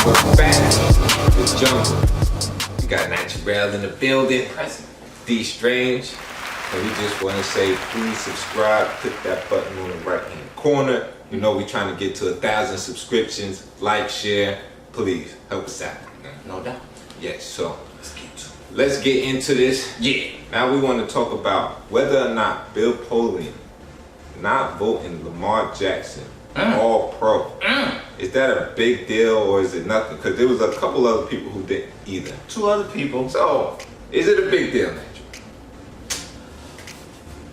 Welcome back to the jungle. We got Natural in the building. D Strange. And we just want to say, please subscribe. Click that button on the right hand corner. You know we're trying to get to 1,000 subscriptions. Like, share. Please help us out. No doubt. Yes, so let's get into this. Yeah. Now we want to talk about whether or not Bill Polian not voting Lamar Jackson all pro. Is that a big deal or is it nothing? Because there was a couple other people who didn't either. 2 other people. So, is it a big deal, Andrew?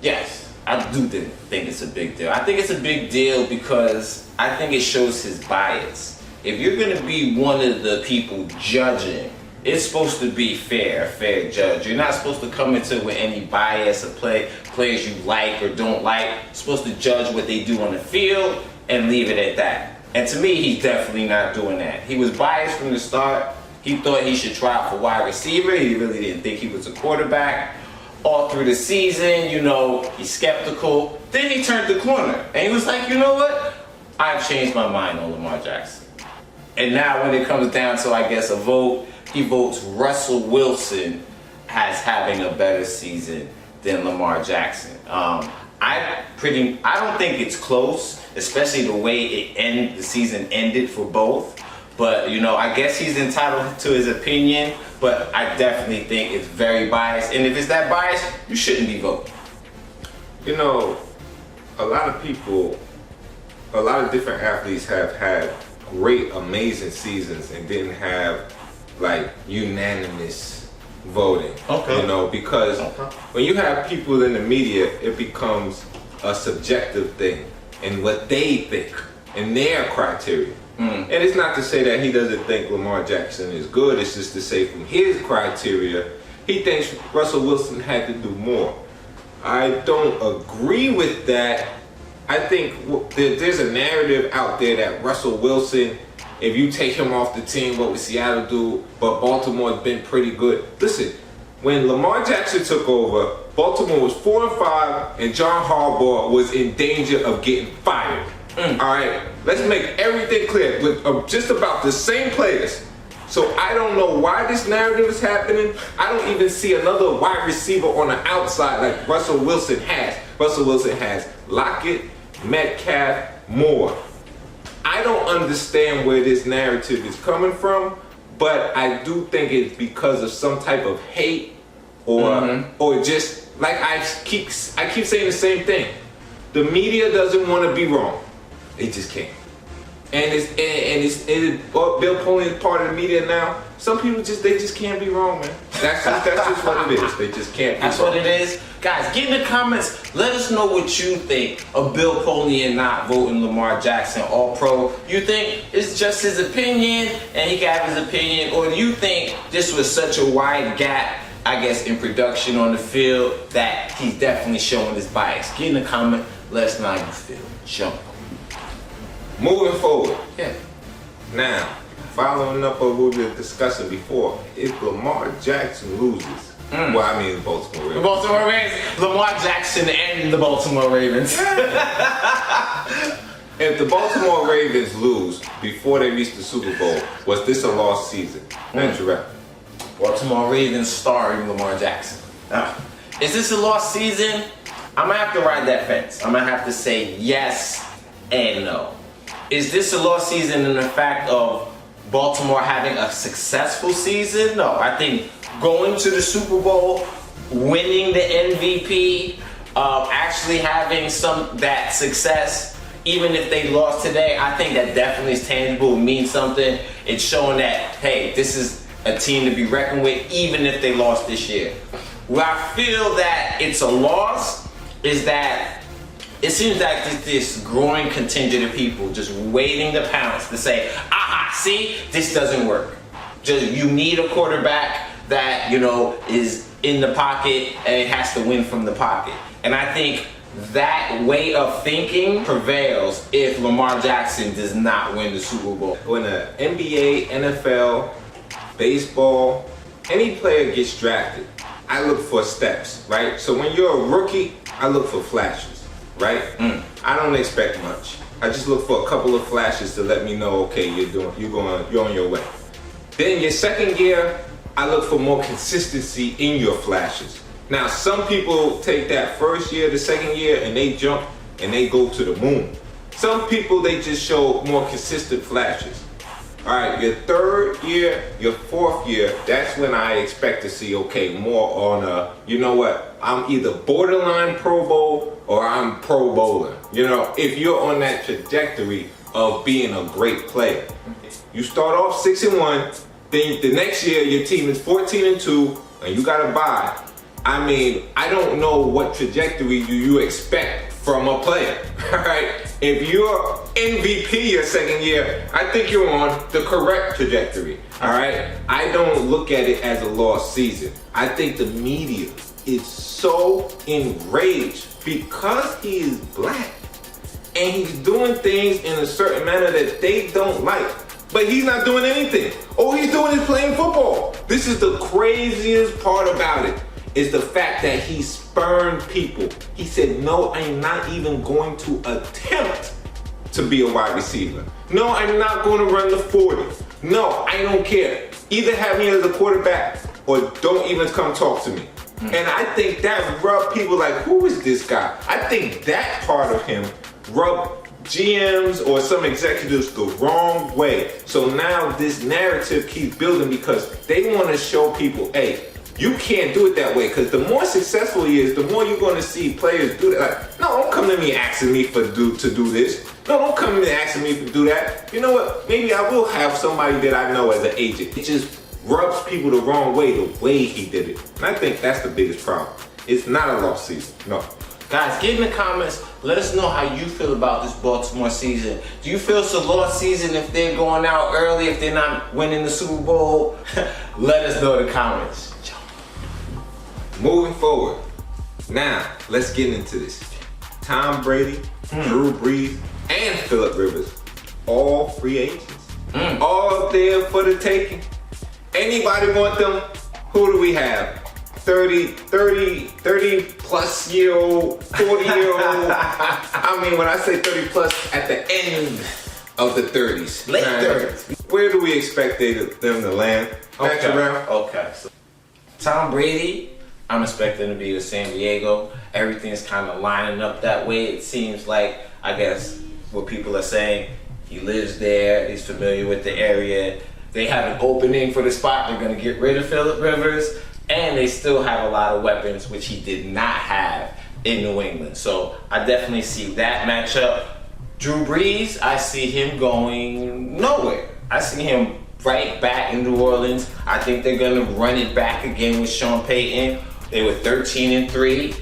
Yes, I do think it's a big deal. I think it's a big deal because I think it shows his bias. If you're going to be one of the people judging, it's supposed to be fair judge. You're not supposed to come into it with any bias of players you like or don't like. You're supposed to judge what they do on the field and leave it at that. And to me, he's definitely not doing that. He was biased from the start. He thought he should try out for wide receiver. He really didn't think he was a quarterback. All through the season, you know, he's skeptical. Then he turned the corner and he was like, you know what? I've changed my mind on Lamar Jackson. And now when it comes down to, I guess, a vote, he votes Russell Wilson as having a better season than Lamar Jackson. I don't think it's close, especially the way the season ended for both. But you know, I guess he's entitled to his opinion. But I definitely think it's very biased. And if it's that biased, you shouldn't be voting. You know, a lot of people, a lot of different athletes have had great, amazing seasons and didn't have like unanimous voting. Okay. You know, because when you have people in the media, it becomes a subjective thing and what they think and their criteria. And it's not to say that he doesn't think Lamar Jackson is good. It's just to say from his criteria, he thinks Russell Wilson had to do more. I don't agree with that. I think there's a narrative out there that Russell Wilson, if you take him off the team, what would Seattle do? But Baltimore's been pretty good. Listen, when Lamar Jackson took over, Baltimore was 4-5 and John Harbaugh was in danger of getting fired. All right, let's make everything clear with just about the same players. So I don't know why this narrative is happening. I don't even see another wide receiver on the outside like Russell Wilson has. Russell Wilson has Lockett, Metcalf, Moore. I don't understand where this narrative is coming from, but I do think it's because of some type of hate or just like I keep saying the same thing. The media doesn't want to be wrong. They just can't. And Bill Polian is part of the media now. Some people they just can't be wrong, man. That's just what it is. They just can't be That's wrong. what it is. Guys, get in the comments. Let us know what you think of Bill Polian not voting Lamar Jackson all pro. You think it's just his opinion and he can have his opinion, or do you think this was such a wide gap, I guess, in production on the field that he's definitely showing his bias? Get in the comment. Let us know how you feel. Jump. Moving forward. Yeah. Now, following up on what we were discussing before, if Lamar Jackson loses, well, I mean the Baltimore Ravens. The Baltimore Ravens. Lamar Jackson and the Baltimore Ravens. If the Baltimore Ravens lose before they reach the Super Bowl, was this a lost season? That's your rap. Baltimore Ravens starring Lamar Jackson. Is this a lost season? I'm gonna have to ride that fence. I'm gonna have to say yes and no. Is this a lost season in the fact of Baltimore having a successful season? No, I think going to the Super Bowl, winning the MVP, actually having that success, even if they lost today, I think that definitely is tangible, means something. It's showing that, hey, this is a team to be reckoned with, even if they lost this year. Where I feel that it's a loss is that it seems like this growing contingent of people just waiting to pounce to say, aha, see, this doesn't work. You need a quarterback that, you know, is in the pocket and it has to win from the pocket. And I think that way of thinking prevails if Lamar Jackson does not win the Super Bowl. When an NBA, NFL, baseball, any player gets drafted, I look for steps, right? So when you're a rookie, I look for flashes, right? I don't expect much. I just look for a couple of flashes to let me know, okay, you're on your way. Then your second year, I look for more consistency in your flashes. Now, some people take that first year, the second year, and they jump and they go to the moon. Some people, they just show more consistent flashes. All right, your third year, your fourth year, that's when I expect to see, okay, more on you know what, I'm either borderline Pro Bowl or I'm Pro Bowler. You know, if you're on that trajectory of being a great player. You start off 6-1, then the next year your team is 14-2, and you got to bye. I mean, I don't know what trajectory do you expect from a player, all right? If you're MVP your second year, I think you're on the correct trajectory, all right? I don't look at it as a lost season. I think the media is so enraged because he is black and he's doing things in a certain manner that they don't like. But he's not doing anything. All he's doing is playing football. This is the craziest part about it, is the fact that he spurned people. He said, no, I'm not even going to attempt to be a wide receiver. No, I'm not going to run the 40. No, I don't care. Either have me as a quarterback or don't even come talk to me. And I think that rubbed people like, who is this guy? I think that part of him rubbed GMs or some executives the wrong way. So now this narrative keeps building because they want to show people, hey, you can't do it that way, because the more successful he is, the more you're going to see players do that. Like, no, don't come to me asking me to do this. No, don't come to me asking me to do that. You know what? Maybe I will have somebody that I know as an agent. It just rubs people the wrong way, the way he did it. And I think that's the biggest problem. It's not a lost season, no. Guys, get in the comments. Let us know how you feel about this Baltimore season. Do you feel it's a lost season if they're going out early, if they're not winning the Super Bowl? Let us know in the comments. Moving forward, now let's get into this. Tom Brady, Drew Brees, and Phillip Rivers, all free agents, all there for the taking. Anybody want them? Who do we have? 30 plus year old, 40 year old. I mean, when I say 30 plus, at the end of the 30s. Late 30s. Where do we expect them to land? Next round? Okay. So Tom Brady, I'm expecting to be with San Diego. Everything's kind of lining up that way. It seems like, I guess, what people are saying, he lives there, he's familiar with the area. They have an opening for the spot. They're going to get rid of Phillip Rivers. And they still have a lot of weapons, which he did not have in New England. So I definitely see that matchup. Drew Brees, I see him going nowhere. I see him right back in New Orleans. I think they're going to run it back again with Sean Payton. They were 13-3.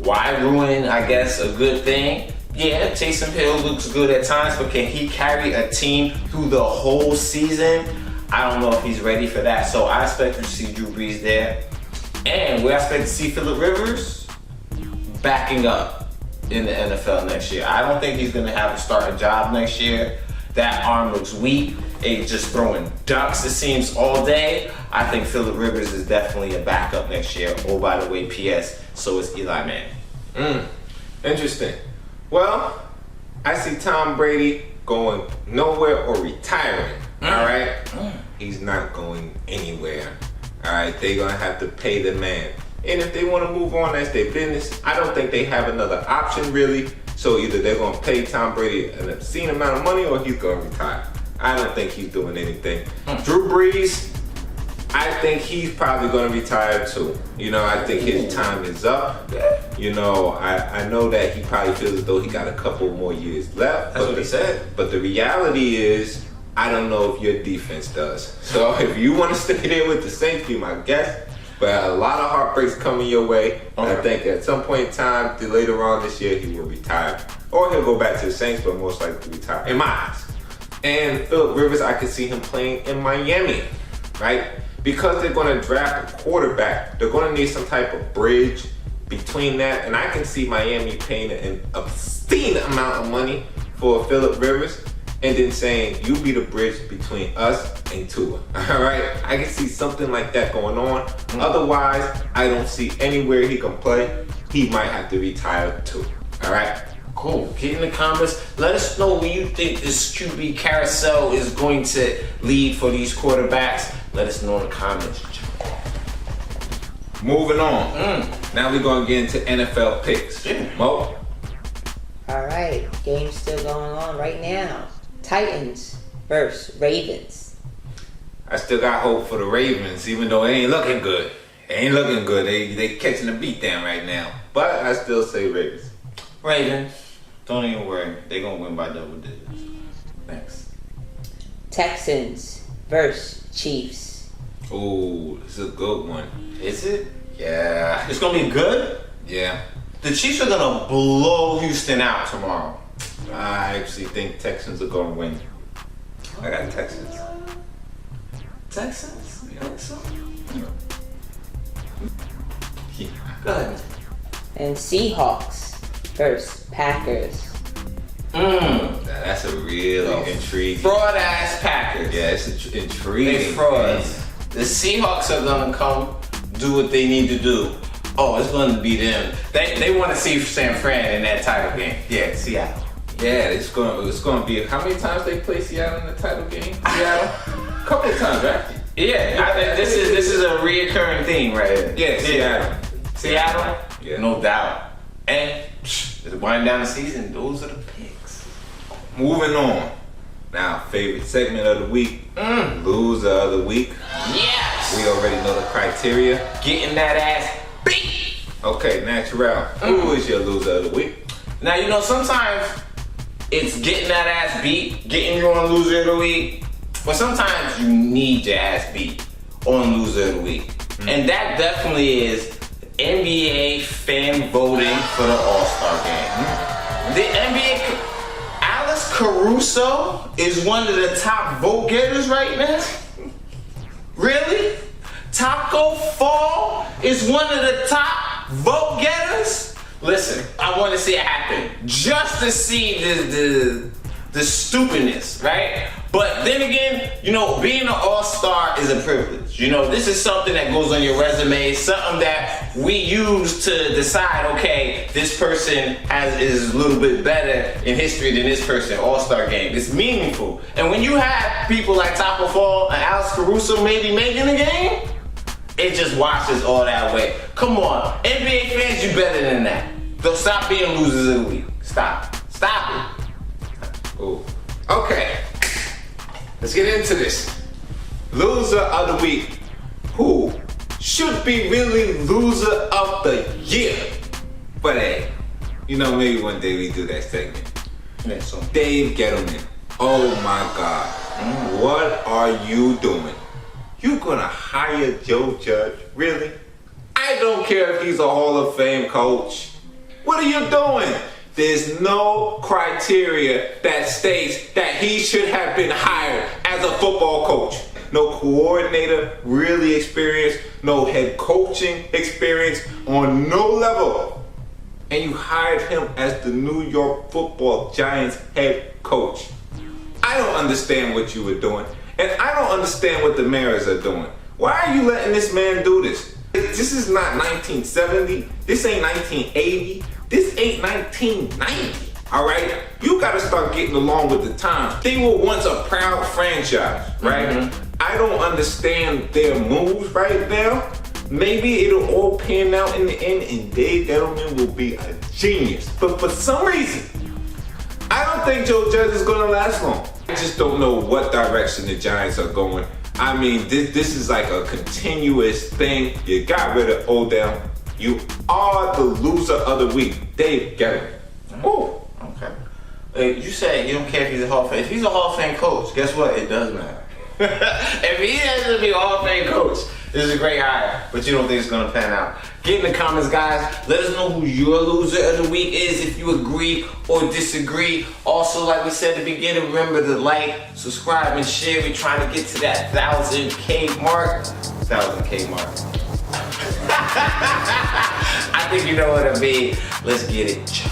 Why ruin, I guess, a good thing? Yeah, Taysom Hill looks good at times, but can he carry a team through the whole season? I don't know if he's ready for that. So I expect to see Drew Brees there. And we expect to see Phillip Rivers backing up in the NFL next year. I don't think he's going to have a starting job next year. That arm looks weak. He's just throwing ducks, it seems, all day. I think Phillip Rivers is definitely a backup next year. Oh, by the way, P.S., so is Eli Manning. Interesting. Well, I see Tom Brady going nowhere or retiring. All right? He's not going anywhere. All right, they're going to have to pay the man. And if they want to move on, that's their business. I don't think they have another option, really. So either they're going to pay Tom Brady an obscene amount of money or he's going to retire. I don't think he's doing anything. Drew Brees, I think he's probably going to retire too. You know, I think his time is up. You know, I know that he probably feels as though he got a couple more years left. That's what he said. But the reality is, I don't know if your defense does. So if you want to stay there with the Saints, be my guest. But a lot of heartbreaks coming your way. Okay. I think at some point in time, later on this year, he will retire. Or he'll go back to the Saints, but most likely retire, in my eyes. And Phillip Rivers, I could see him playing in Miami, right? Because they're going to draft a quarterback, they're going to need some type of bridge between that. And I can see Miami paying an obscene amount of money for Phillip Rivers. And then saying, you be the bridge between us and Tua. All right? I can see something like that going on. Otherwise, I don't see anywhere he can play. He might have to retire too. All right? Cool. Get in the comments. Let us know who you think this QB carousel is going to lead for these quarterbacks. Let us know in the comments. Moving on. Now we're going to get into NFL picks. Yeah. Mo? All right, game's still going on right now. Titans versus Ravens. I still got hope for the Ravens, even though it ain't looking good. It ain't looking good. They catching a beat down right now. But I still say Ravens. Ravens, don't even worry. They're going to win by double digits. Next. Texans versus Chiefs. Ooh, this is a good one. Is it? Yeah. It's going to be good? Yeah. The Chiefs are going to blow Houston out tomorrow. I actually think Texans are going to win. I got Texans. Texans? You think so? Yeah. Go ahead. And Seahawks versus Packers. Now, that's a really intriguing. Fraud ass Packers. Yeah, it's intriguing. They frauds. The Seahawks are gonna come do what they need to do. Oh, it's gonna be them. They want to see San Fran in that title game. Yeah, Seattle. Yeah, it's going to be. How many times they play Seattle in the title game? Seattle, a couple of times, right? Yeah, I think this is a reoccurring theme right here. Yeah, Seattle. Seattle. Yeah. No doubt. And it's winding down the season. Those are the picks. Moving on. Now, favorite segment of the week. Loser of the week. Yes. We already know the criteria. Getting that ass beat. Okay, Natural. Who is your loser of the week? Now, you know, sometimes it's getting that ass beat, getting you on loser of the week, but sometimes you need your ass beat on loser of the week. And that definitely is NBA fan voting for the All-Star game. The NBA, Alex Carousel is one of the top vote getters right now. Really? Taco Fall is one of the top vote getters? Listen, I want to see it happen just to see the stupidness, right? But then again, you know, being an all-star is a privilege. You know, this is something that goes on your resume, something that we use to decide, okay, this person is a little bit better in history than this person, all-star game. It's meaningful. And when you have people like Taco Fall and Alex Caruso maybe making the game, it just washes all that away. Come on, NBA fans, you better than that. Don't stop being losers of the week. Stop it. Ooh. Okay. Let's get into this. Loser of the week. Who should be really loser of the year? But hey, you know, maybe one day we do that segment. Yeah, so. Dave Gettleman. Oh my God. What are you doing? You gonna hire Joe Judge? Really? I don't care if he's a Hall of Fame coach. What are you doing? There's no criteria that states that he should have been hired as a football coach. No coordinator really experienced, no head coaching experience on no level. And you hired him as the New York Football Giants head coach. I don't understand what you were doing. And I don't understand what the Mariners are doing. Why are you letting this man do this? This is not 1970. This ain't 1980. This ain't 1990. Alright? You gotta start getting along with the times. They were once a proud franchise, right? I don't understand their moves right now. Maybe it'll all pan out in the end and Dave Gettleman will be a genius. But for some reason, I don't think Joe Judge is gonna last long. I just don't know what direction the Giants are going. I mean, this is like a continuous thing. You got rid of Odell. You are the loser of the week. Dave Gettleman. Oh, okay. You said you don't care if he's a Hall of Fame. If he's a Hall of Fame coach, guess what? It does matter. If he has to be a Hall of Fame coach, this is a great hire, but you don't think it's gonna pan out. Get in the comments, guys. Let us know who your loser of the week is, if you agree or disagree. Also, like we said at the beginning, remember to like, subscribe, and share. We're trying to get to that 1,000K mark. 1,000K mark. I think you know what I mean. Let's get it.